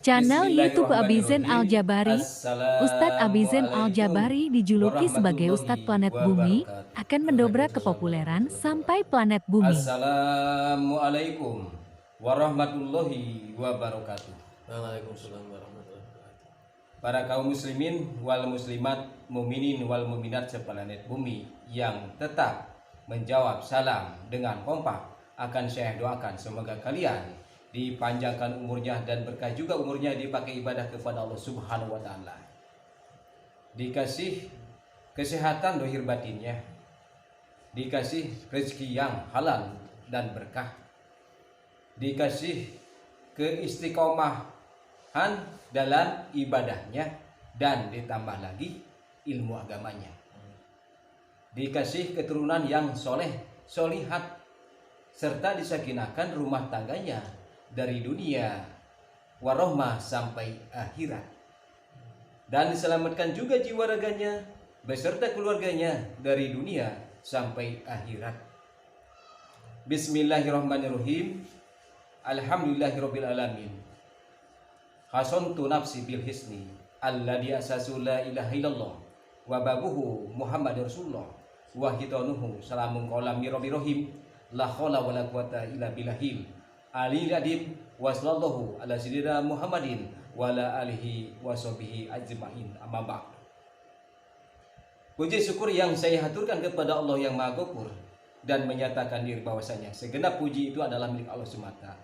Channel YouTube Abizen Bismillahirrahmanirrahim. Al-Jabari. Ustadz Abizen Assalamualaikum Al-Jabari dijuluki sebagai Ustadz warahmatullahi planet bumi, wabarakatuh. akan mendobrak Waalaikumsalam kepopuleran warahmatullahi sampai wabarakatuh. planet bumi. Assalamualaikum warahmatullahi wabarakatuh. Waalaikumsalam warahmatullahi wabarakatuh. Para kaum muslimin wal muslimat, muminin wal muminat seplanet bumi yang tetap menjawab salam dengan kompak, akan saya doakan semoga kalian dipanjangkan umurnya dan berkah juga umurnya, dipakai ibadah kepada Allah Subhanahu wa taala. Dikasih kesehatan dohir batinnya, dikasih rezeki yang halal dan berkah, dikasih keistiqomahan dalam ibadahnya, dan ditambah lagi ilmu agamanya, dikasih keturunan yang soleh solihat, serta disakinahkan rumah tangganya dari dunia warohmah sampai akhirat, dan diselamatkan juga jiwa raganya beserta keluarganya dari dunia sampai akhirat. Bismillahirrahmanirrahim. Alhamdulillahirabbil alamin. Hasantu nafsi bil hisni alladzi asasu la ilaha illallah wa babuhu Muhammadur Rasulullah wa hitanuhu salamun qaulam mirabirahim la haula wala quwata illa billahil alil adim wa sallallahu ala sayyidina Muhammadin wa ala alihi wa sahbihi ajmain, amma ba'd. Puji syukur yang saya haturkan kepada Allah yang Maha Ghafur, dan menyatakan diri bahwasanya segenap puji itu adalah milik Allah semata.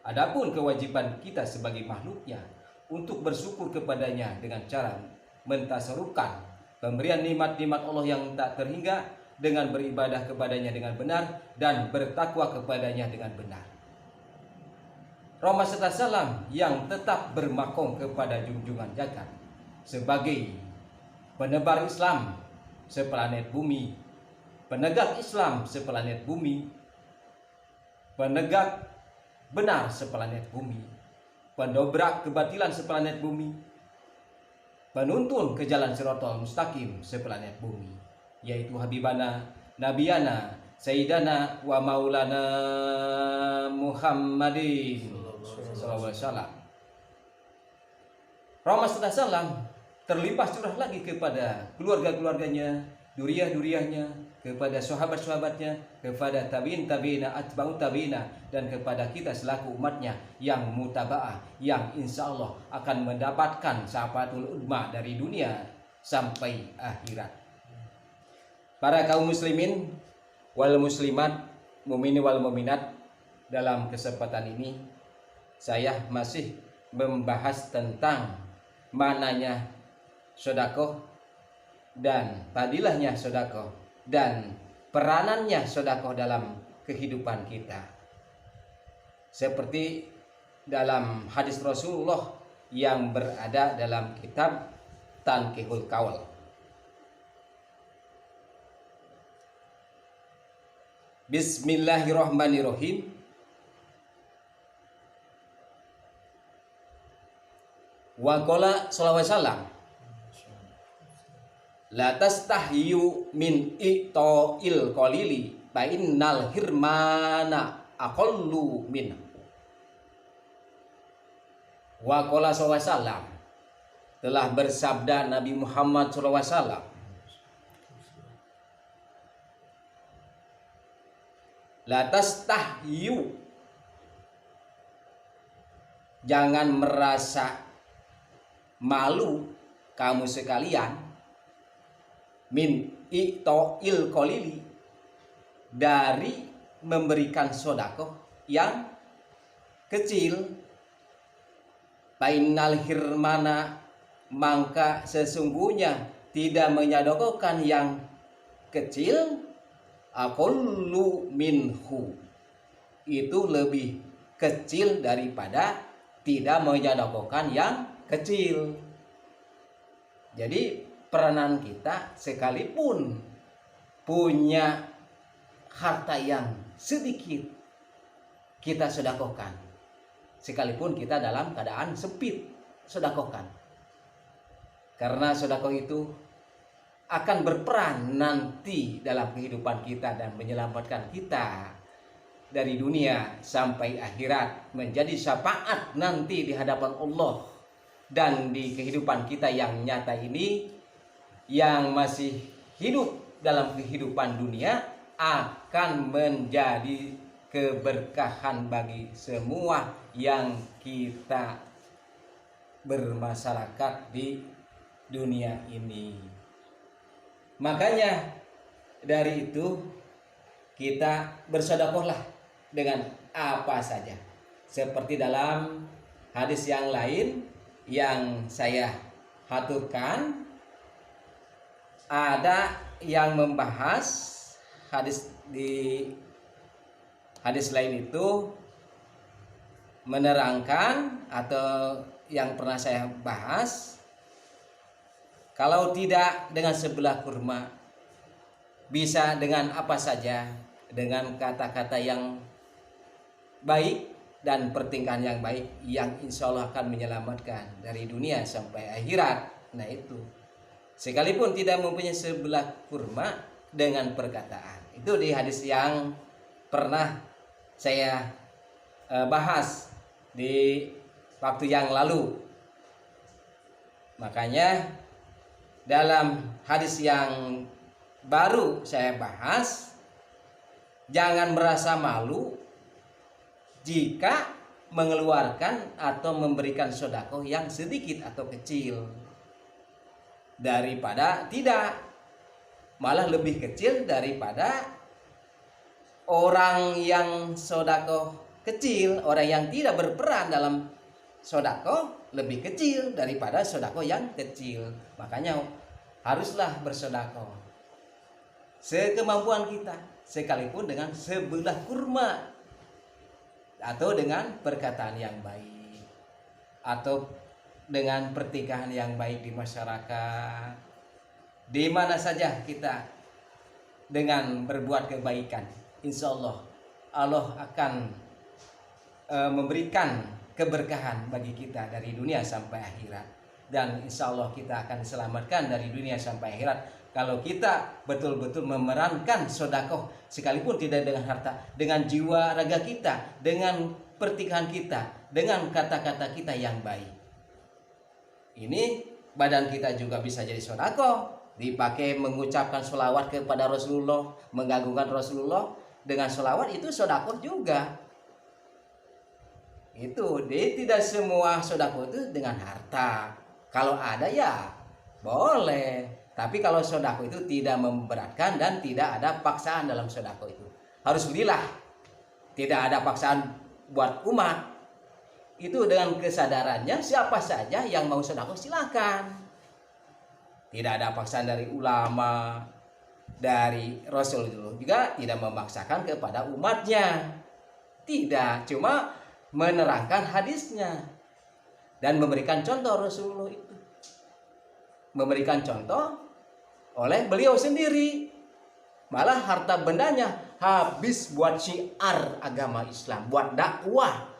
Adapun kewajiban kita sebagai makhluknya untuk bersyukur kepadanya dengan cara mentasarufkan pemberian nikmat-nikmat Allah yang tak terhingga, dengan beribadah kepadanya dengan benar dan bertakwa kepadanya dengan benar. Rahmat serta salam yang tetap bermakom kepada junjungan jagat sebagai penebar Islam seplanet bumi, penegak Islam seplanet bumi, penegak benar seplanet bumi, pendobrak kebatilan seplanet bumi, penuntun ke jalan Shiratal Mustaqim seplanet bumi, yaitu Habibana Nabiyana Sayyidana wa Maulana Muhammadin sallallahu alaihi wasallam. Rahmat serta salam terlimpah curah lagi kepada keluarga-keluarganya, duriah-duriahnya, kepada sahabat-sahabatnya, kepada tabi'in tabi'ina, atba'ut tabi'ina, dan kepada kita selaku umatnya yang mutabaah, yang insya Allah akan mendapatkan syafaatul udma dari dunia sampai akhirat. Para kaum muslimin wal muslimat, mumini wal muminat, dalam kesempatan ini saya masih membahas tentang mananya sedekah dan fadilahnya sedekah dan peranannya sedekah dalam kehidupan kita, seperti dalam hadis Rasulullah yang berada dalam kitab Tanqihul Qaul. Bismillahirrahmanirrahim. Wa qala sallallahu alaihi wasallam, la tastahyu min ita'il qalili fa innal hirmana aqallu min. Wa qala sallallahu alaihi wasallam, telah bersabda Nabi Muhammad sallallahu alaihi wasallam, la tastahyu, jangan merasa malu kamu sekalian, min i'ta'il qalili, dari memberikan sedekah yang kecil. Bainal hirmana, maka sesungguhnya tidak menyedekahkan yang kecil, aqallu minhu, itu lebih kecil daripada tidak menyedekahkan yang kecil. Jadi peranan kita sekalipun punya harta yang sedikit, kita sedekahkan. Sekalipun kita dalam keadaan sempit, sedekahkan. Karena sedekah itu akan berperan nanti dalam kehidupan kita dan menyelamatkan kita dari dunia sampai akhirat, menjadi syafaat nanti di hadapan Allah dan di kehidupan kita yang nyata ini, yang masih hidup dalam kehidupan dunia, akan menjadi keberkahan bagi semua yang kita bermasyarakat di dunia ini. Makanya dari itu kita bersedekahlah dengan apa saja. Seperti dalam hadis yang lain yang saya haturkan, ada yang membahas hadis di hadis lain itu menerangkan, atau yang pernah saya bahas, kalau tidak dengan sebelah kurma, bisa dengan apa saja, dengan kata-kata yang baik dan pertingkahan yang baik, yang insya Allah akan menyelamatkan dari dunia sampai akhirat. Nah itu, sekalipun tidak mempunyai sebelah kurma, dengan perkataan. Itu di hadis yang pernah saya bahas di waktu yang lalu. Makanya dalam hadis yang baru saya bahas, jangan merasa malu jika mengeluarkan atau memberikan sedekah yang sedikit atau kecil, daripada tidak, malah lebih kecil daripada orang yang sedekah kecil, orang yang tidak berperan dalam sedekah lebih kecil daripada sedekah yang kecil. Makanya haruslah bersedekah sekemampuan kita, sekalipun dengan sebelah kurma, atau dengan perkataan yang baik, atau dengan pertingkahan yang baik di masyarakat. Di mana saja kita dengan berbuat kebaikan, insya Allah Allah akan memberikan keberkahan bagi kita dari dunia sampai akhirat. Dan insya Allah kita akan diselamatkan dari dunia sampai akhirat kalau kita betul-betul memerankan sedekah, sekalipun tidak dengan harta, dengan jiwa raga kita, dengan pertingkahan kita, dengan kata-kata kita yang baik. Ini badan kita juga bisa jadi sedekah, dipakai mengucapkan sholawat kepada Rasulullah, mengagungkan Rasulullah. Dengan sholawat itu sedekah juga. Itu tidak semua sedekah itu dengan harta. Kalau ada ya boleh, tapi kalau sedekah itu tidak memberatkan dan tidak ada paksaan dalam sedekah itu. Harus lillah, tidak ada paksaan buat umat. Itu dengan kesadarannya siapa saja yang mau sedekah silakan. Tidak ada paksaan dari ulama, dari Rasul juga tidak memaksakan kepada umatnya. Tidak, cuma menerangkan hadisnya dan memberikan contoh. Rasulullah itu memberikan contoh oleh beliau sendiri, malah harta bendanya habis buat syiar agama Islam, buat dakwah.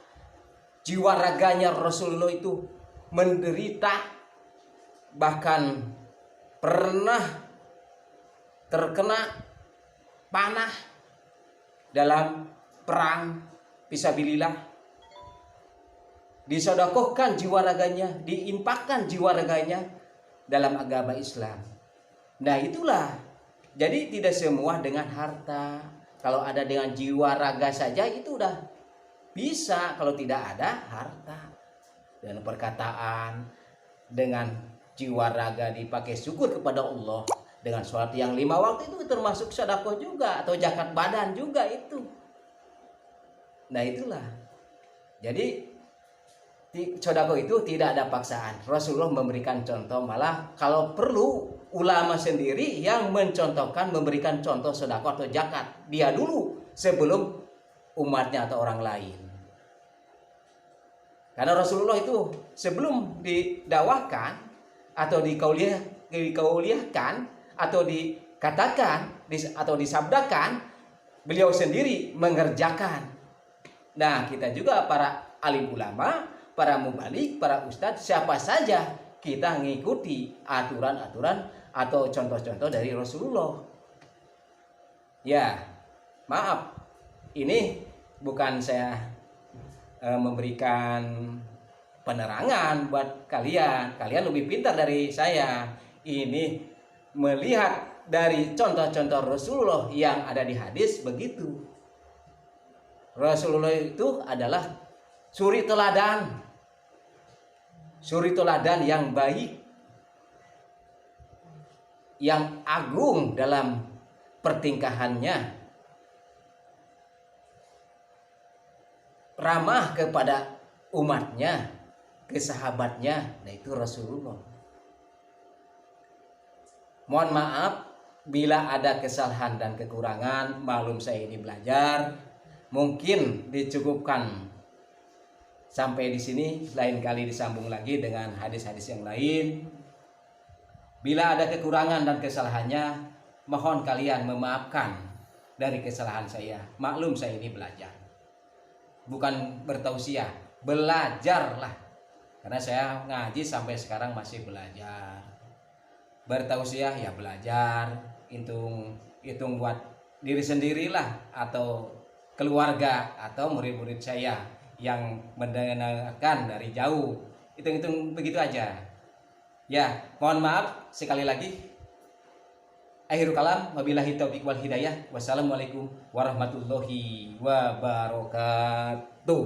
Jiwa raganya Rasulullah itu menderita, bahkan pernah terkena panah dalam perang fisabilillah. Disedekahkan jiwa raganya, diinfakkan jiwa raganya dalam agama Islam. Nah itulah, jadi tidak semua dengan harta. Kalau ada dengan jiwa raga saja itu udah bisa. Kalau tidak ada harta dan perkataan, dengan jiwa raga dipakai syukur kepada Allah, dengan sholat yang 5 waktu itu termasuk sedekah juga, atau zakat badan juga itu. Nah itulah, jadi sedekah itu tidak ada paksaan. Rasulullah memberikan contoh, malah kalau perlu ulama sendiri yang mencontohkan, memberikan contoh sedekah atau zakat dia dulu sebelum umatnya atau orang lain. Karena Rasulullah itu sebelum didakwahkan atau dikauliahkan atau dikatakan atau disabdakan, beliau sendiri mengerjakan. Nah kita juga para alim ulama, para mubalik, para ustadz, siapa saja kita ngikuti aturan-aturan atau contoh-contoh dari Rasulullah. Ya, maaf, ini bukan saya memberikan penerangan buat kalian. Kalian lebih pintar dari saya. Ini melihat dari contoh-contoh Rasulullah yang ada di hadis begitu. Rasulullah itu adalah suri teladan. Suri teladan yang baik, yang agung dalam pertingkahannya, ramah kepada umatnya, ke sahabatnya, nah itu Rasulullah. Mohon maaf bila ada kesalahan dan kekurangan, maklum saya ini belajar, mungkin dicukupkan sampai di sini, lain kali disambung lagi dengan hadis-hadis yang lain. Bila ada kekurangan dan kesalahannya, mohon kalian memaafkan dari kesalahan saya. Maklum saya ini belajar, bukan bertausiah, belajarlah. Karena saya ngaji sampai sekarang masih belajar. Bertausiah ya belajar, hitung buat diri sendirilah atau keluarga atau murid-murid saya yang mendengarkan dari jauh. Hitung-hitung begitu aja. Ya, mohon maaf sekali lagi. Akhirul kalam, wabillahi taufiq wal hidayah. Wassalamualaikum warahmatullahi wabarakatuh.